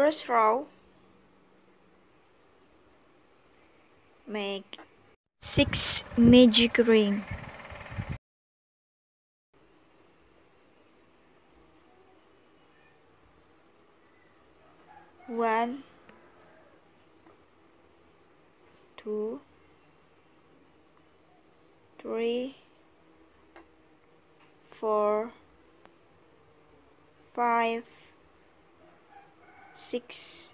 first row, make 6 magic ring. 1, 2, 3, 4, 5, 6.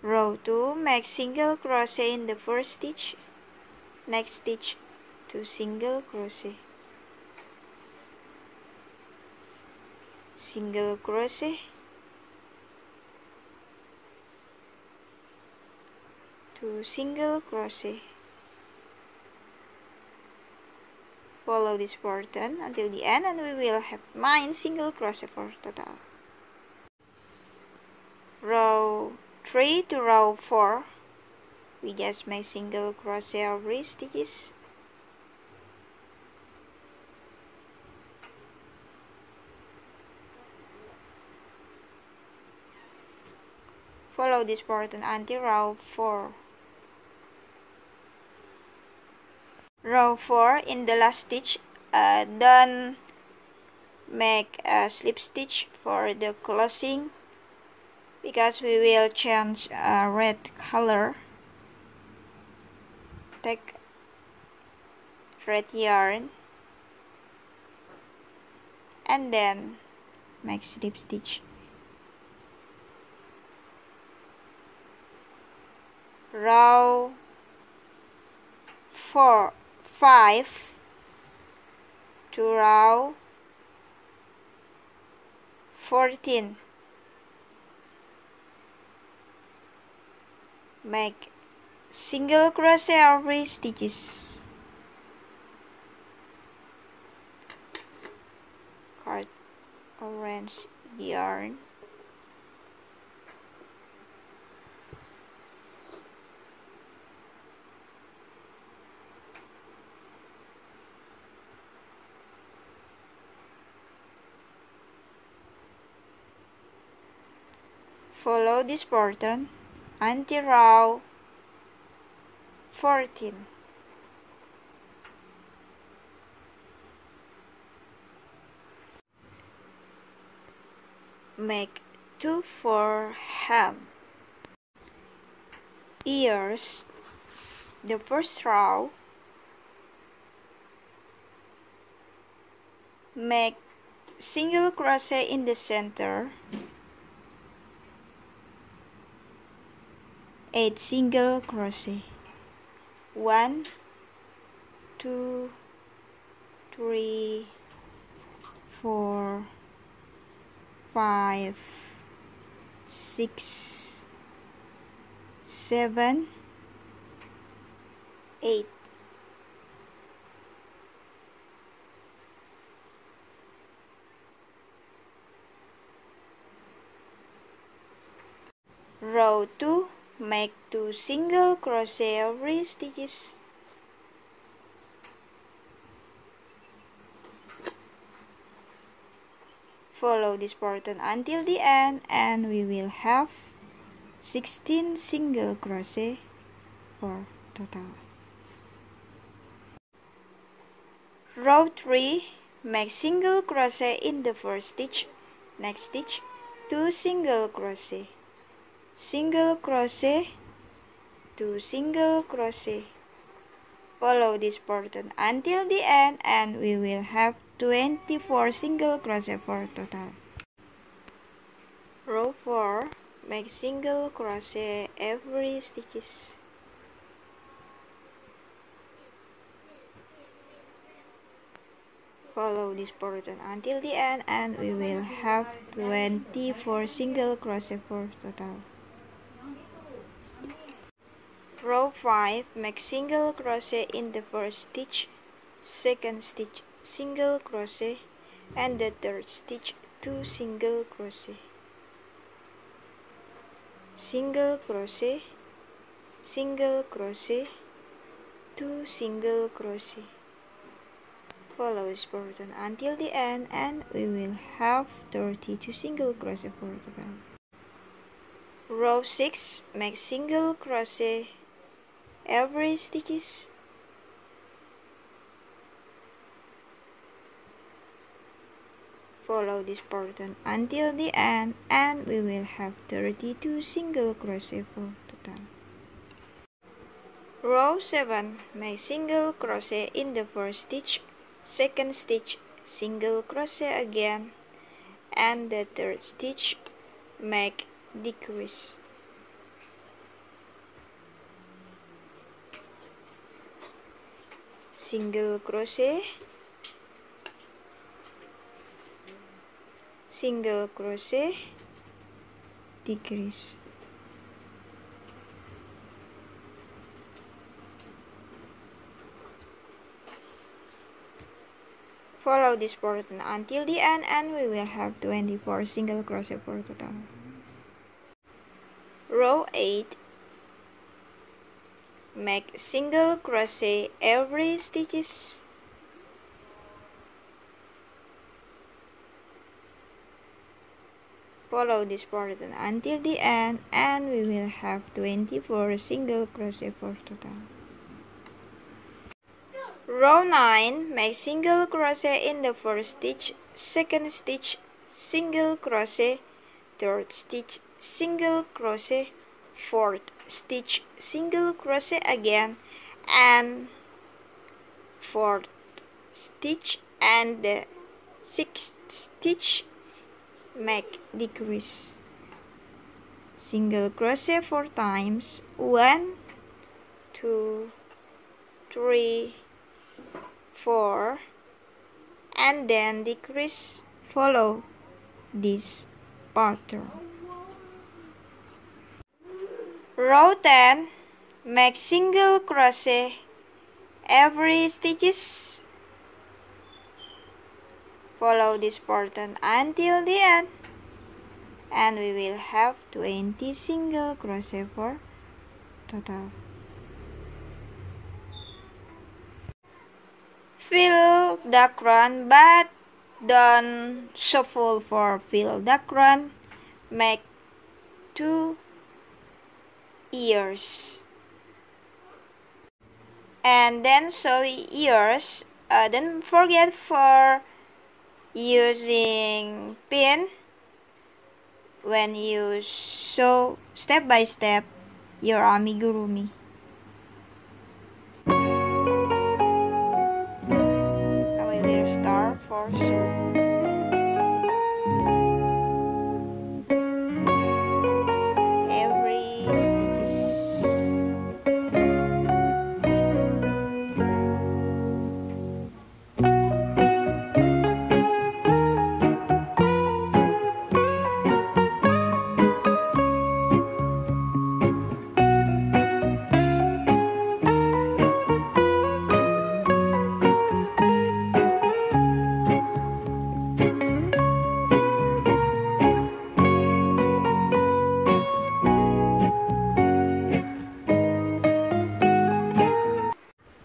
Row 2, make single crochet in the first stitch. Next stitch, 2 single crochet. Single crochet, 2 single crochet. Follow this pattern until the end and we will have 9 single crochet for total. Row 3 to row 4, we just make single crochet every stitches. Follow this pattern until row 4. Row 4, in the last stitch, don't make a slip stitch for the closing, because we will change a red color. Take red yarn and then make slip stitch. Row 4, 5 to row 14. Make single crochet every stitches. Cut orange yarn. Follow this pattern until row 14. Make 2 for hand. Ears, the first row, make single crochet in the center, 8 single crochet. 1, 2, 3, 4, 5, 6, 7, 8. Row 2, make 2 single crochet every stitches. Follow this pattern until the end and we will have 16 single crochet for total. Row 3, make single crochet in the first stitch. Next stitch, 2 single crochet. Single crochet, 2 single crochet. Follow this pattern until the end and we will have 24 single crochet for total. Row 4, make single crochet every stitches. Follow this pattern until the end and we will have 24 single crochet for total. Row 5, make single crochet in the first stitch, second stitch single crochet, and the third stitch 2 single crochet. single crochet, single crochet, 2 single crochet. Follow this pattern until the end, and we will have 32 single crochet for total. Row 6, make single crochet every stitches. Follow this pattern until the end, and we will have 32 single crochet for total. Row 7, make single crochet in the first stitch, second stitch, single crochet again, and the third stitch make decrease. Single crochet, single crochet, decrease. Follow this pattern until the end, and we will have 24 single crochet for total. Row 8, make single crochet every stitches. Follow this pattern until the end, and we will have 24 single crochet for total. Row 9, make single crochet in the first stitch, second stitch, single crochet, third stitch, single crochet, fourth stitch, single crochet again, and fourth stitch, and the sixth stitch make decrease. Single crochet 4 times, 1, 2, 3, 4, and then decrease. Follow this pattern. Row 10, make single crochet every stitches. Follow this pattern until the end, and we will have 20 single crochet for total. Fill background, but don't shuffle for fill background. Make 2 ears, and then sew ears. Don't forget for using pin when you sew step by step your amigurumi. Now we will start for sew.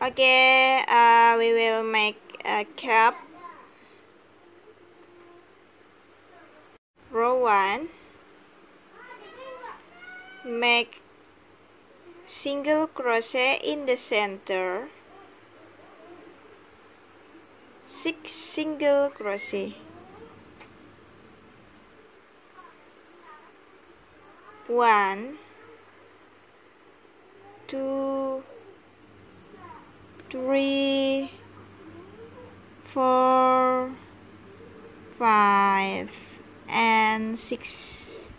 Okay, we will make a cap. Row 1, make single crochet in the center, 6 single crochet, 1, 2, 3, 4, 5, and 6.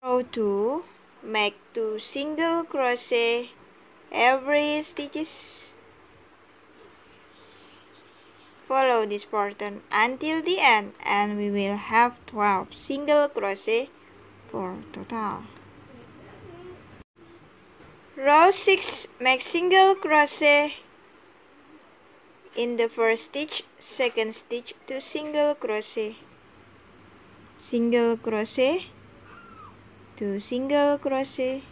Row 2, make 2 single crochet every stitches. Follow this pattern until the end, and we will have 12 single crochet for total. Row 6, make single crochet in the first stitch, second stitch, 2 single crochet. single crochet, 2 single crochet.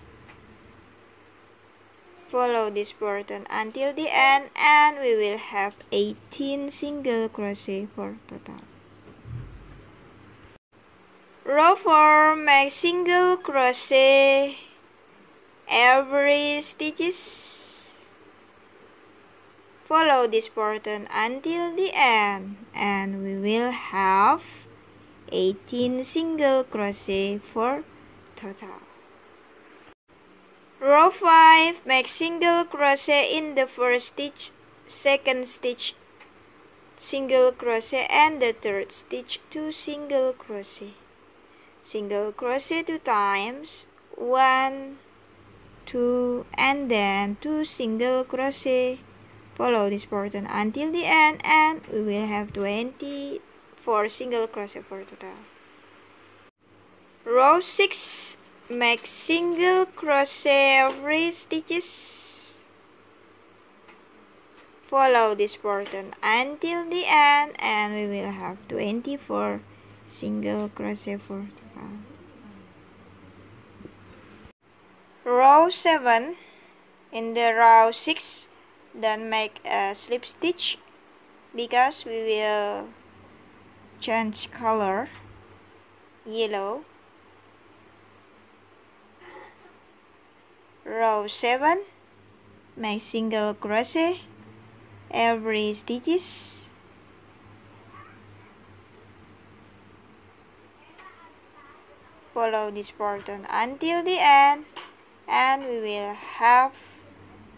Follow this pattern until the end, and we will have 18 single crochet for total. Row 4, make single crochet every stitches. Follow this pattern until the end, and we will have 18 single crochet for total. Row 5, make single crochet in the first stitch, second stitch, single crochet, and the third stitch, 2 single crochet. Single crochet 2 times, 1, 2, and then 2 single crochet. Follow this pattern until the end, and we will have 24 single crochet for total. Row 6, make single crochet every stitches. Follow this pattern until the end, and we will have 24 single crochet for total. Row 7, in the row 6, then make a slip stitch because we will change color, yellow. Row 7, make single crochet every stitches. Follow this pattern until the end, and we will have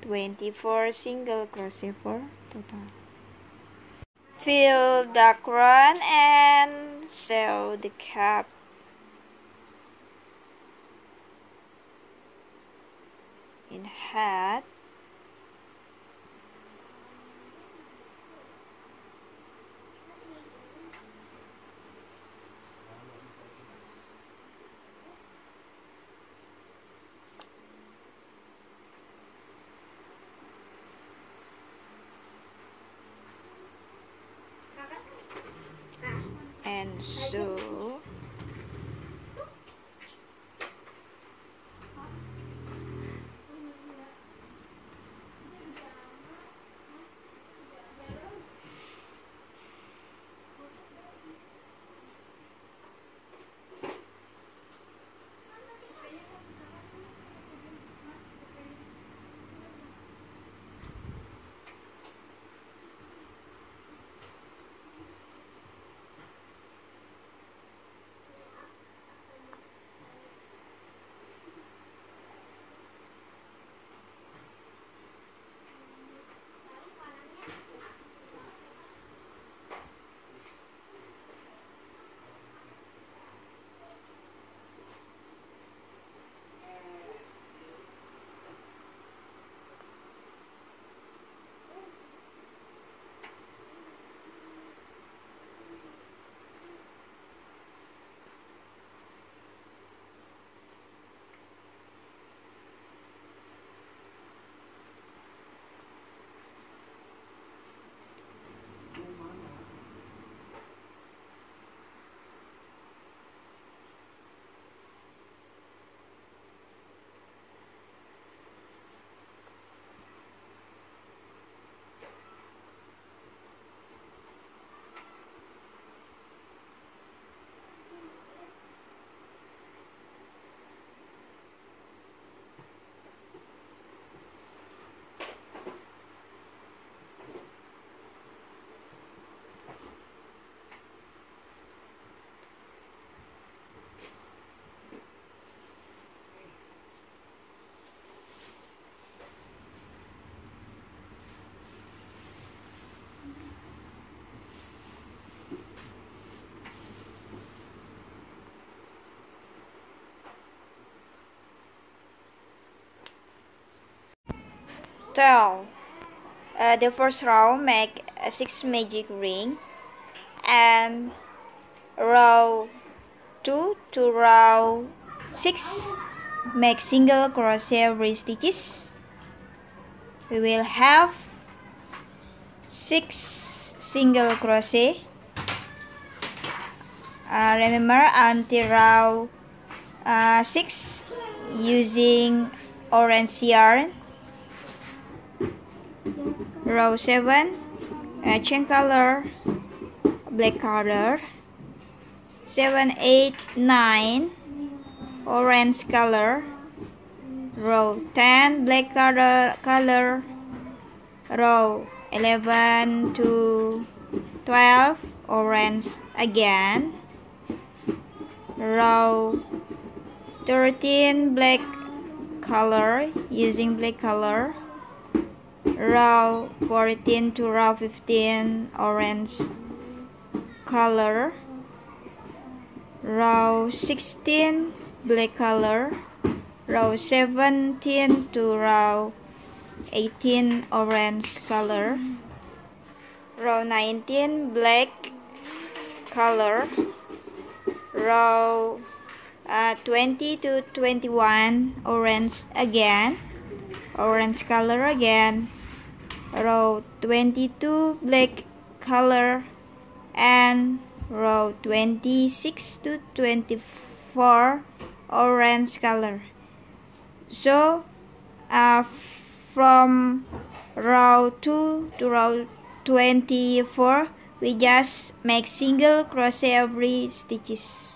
24 single crochet for total. Fill the crown and sew the cap. In hat, and sew. The first row, make 6 magic ring, and row 2 to row 6, make single crochet every stitches. We will have 6 single crochet. Remember until row 6 using orange yarn. Row 7 change color, black color. 7, 8, 9 orange color. Row 10 black color. Row 11 to 12 orange again. Row 13 black color using black color. Row 14 to row 15 orange color. Row 16 black color. Row 17 to row 18 orange color. Row 19 black color. Row 20 to 21 orange again, orange color again. Row 22 black color, and row 26 to 24 orange color. So from row 2 to row 24 we just make single crochet every stitches.